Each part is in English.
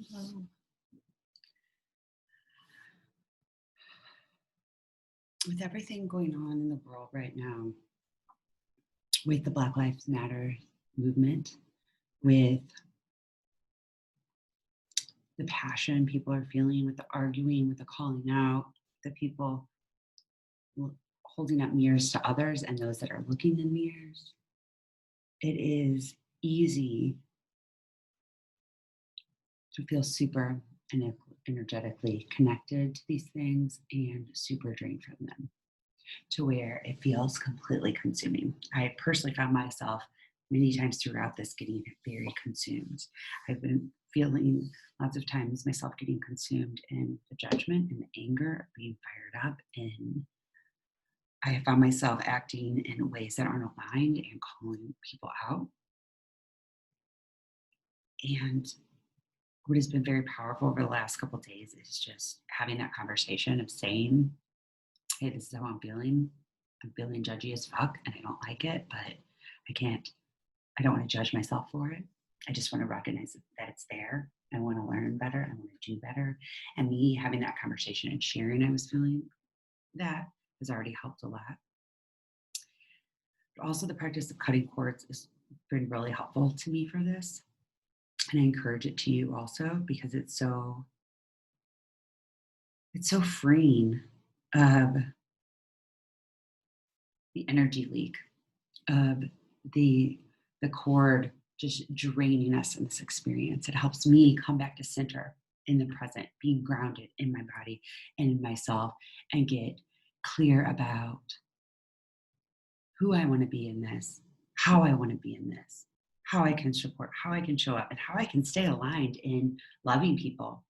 Hello. With everything going on in the world right now, with the Black Lives Matter movement, with the passion people are feeling, with the arguing, with the calling out, the people holding up mirrors to others and those that are looking in mirrors, it is easy to feel super energetically connected to these things and super drained from them, to where it feels completely consuming. I personally found myself many times throughout this getting very consumed. I've been feeling lots of times myself getting consumed in the judgment and the anger, being fired up, and I have found myself acting in ways that aren't aligned and calling people out. And what has been very powerful over the last couple of days is just having that conversation of saying, hey, this is how I'm feeling. I'm feeling judgy as fuck and I don't like it, but I don't want to judge myself for it. I just want to recognize that it's there. I want to learn better. I want to do better. And me having that conversation and sharing I was feeling that has already helped a lot. But also the practice of cutting cords has been really helpful to me for this. And I encourage it to you also because it's so freeing of the energy leak, of the cord just draining us in this experience. It helps me come back to center in the present, being grounded in my body and in myself, and get clear about who I want to be in this, how I want to be in this, how I can support, how I can show up, and how I can stay aligned in loving people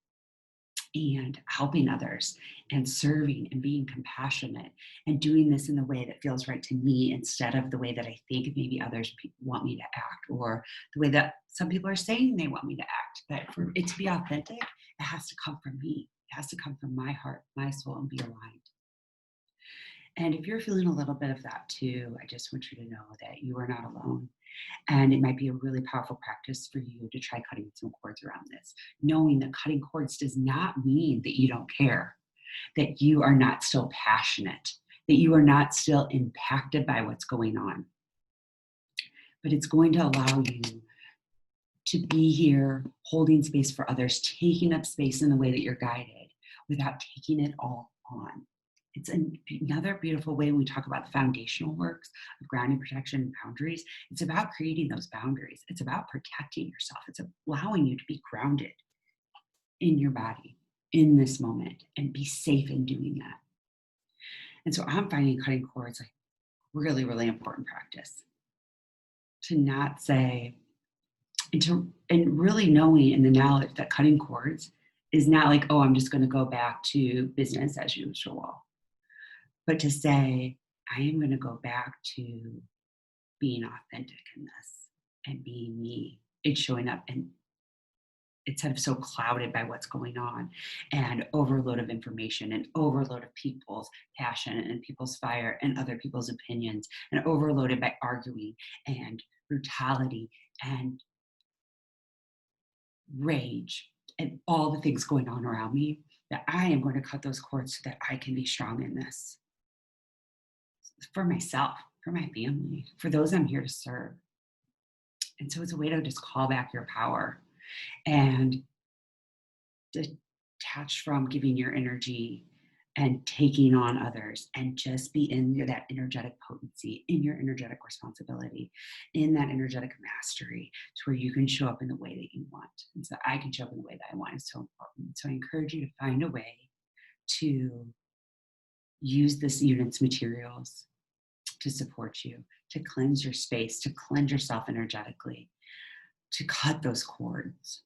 and helping others and serving and being compassionate and doing this in the way that feels right to me instead of the way that I think maybe others want me to act, or the way that some people are saying they want me to act. But for it to be authentic, it has to come from me. It has to come from my heart, my soul, and be aligned. And if you're feeling a little bit of that too, I just want you to know that you are not alone. And it might be a really powerful practice for you to try cutting some cords around this, knowing that cutting cords does not mean that you don't care, that you are not still passionate, that you are not still impacted by what's going on. But it's going to allow you to be here, holding space for others, taking up space in the way that you're guided without taking it all on. It's another beautiful way when we talk about the foundational works of grounding, protection, and boundaries. It's about creating those boundaries. It's about protecting yourself. It's allowing you to be grounded in your body in this moment and be safe in doing that. And so I'm finding cutting cords like really, really important practice. To not say, and really knowing in the knowledge that cutting cords is not like, oh, I'm just going to go back to business as usual. But to say, I am going to go back to being authentic in this and being me. It's showing up, and instead of so clouded by what's going on and overload of information and overload of people's passion and people's fire and other people's opinions, and overloaded by arguing and brutality and rage and all the things going on around me, that I am going to cut those cords so that I can be strong in this. For myself, for my family, for those I'm here to serve. And so it's a way to just call back your power and detach from giving your energy and taking on others, and just be in that energetic potency, in your energetic responsibility, in that energetic mastery, to where you can show up in the way that you want. And so I can show up in the way that I want is so important. So I encourage you to find a way to use this unit's materials to support you, to cleanse your space, to cleanse yourself energetically, to cut those cords.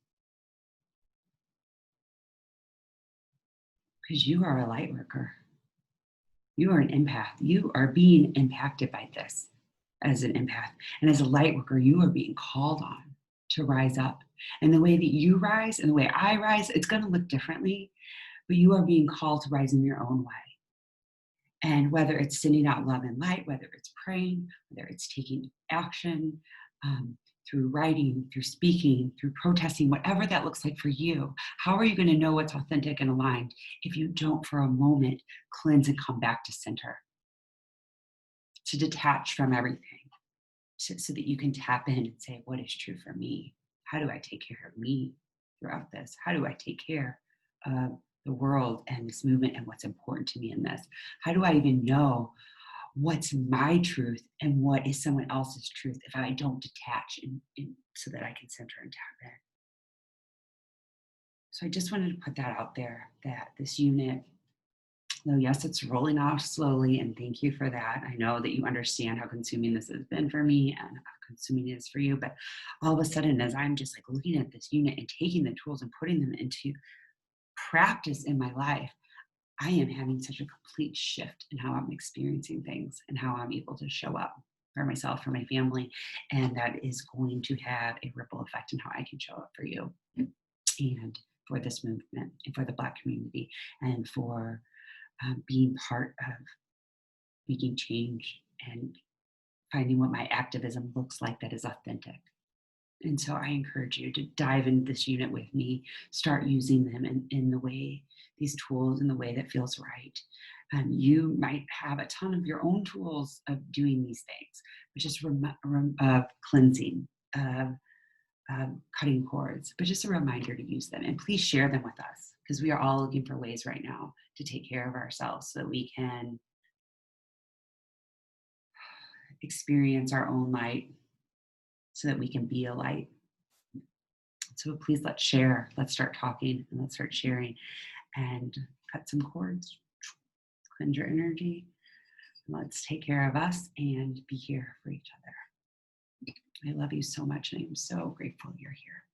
Because you are a light worker. You are an empath. You are being impacted by this as an empath. And as a light worker, you are being called on to rise up. And the way that you rise and the way I rise, it's going to look differently, but you are being called to rise in your own way. And whether it's sending out love and light, whether it's praying, whether it's taking action, through writing, through speaking, through protesting, whatever that looks like for you. How are you going to know what's authentic and aligned if you don't, for a moment, cleanse and come back to center, to detach from everything, so that you can tap in and say, what is true for me? How do I take care of me throughout this? How do I take care of the world and this movement and what's important to me in this? How do I even know what's my truth and what is someone else's truth if I don't detach so that I can center and tap in? So I just wanted to put that out there, that this unit, though yes, it's rolling off slowly, and thank you for that. I know that you understand how consuming this has been for me and how consuming it is for you, but all of a sudden, as I'm just like looking at this unit and taking the tools and putting them into practice in my life, I am having such a complete shift in how I'm experiencing things and how I'm able to show up for myself, for my family. And that is going to have a ripple effect in how I can show up for you and for this movement and for the Black community and for being part of making change and finding what my activism looks like that is authentic. And so I encourage you to dive into this unit with me, start using them in the way, these tools in the way that feels right. You might have a ton of your own tools of doing these things, but just of cleansing, of cutting cords, but just a reminder to use them. And please share them with us because we are all looking for ways right now to take care of ourselves so that we can experience our own light, so that we can be a light. So please let's share. Let's start talking and let's start sharing and cut some cords, cleanse your energy. Let's take care of us and be here for each other. I love you so much and I'm so grateful you're here.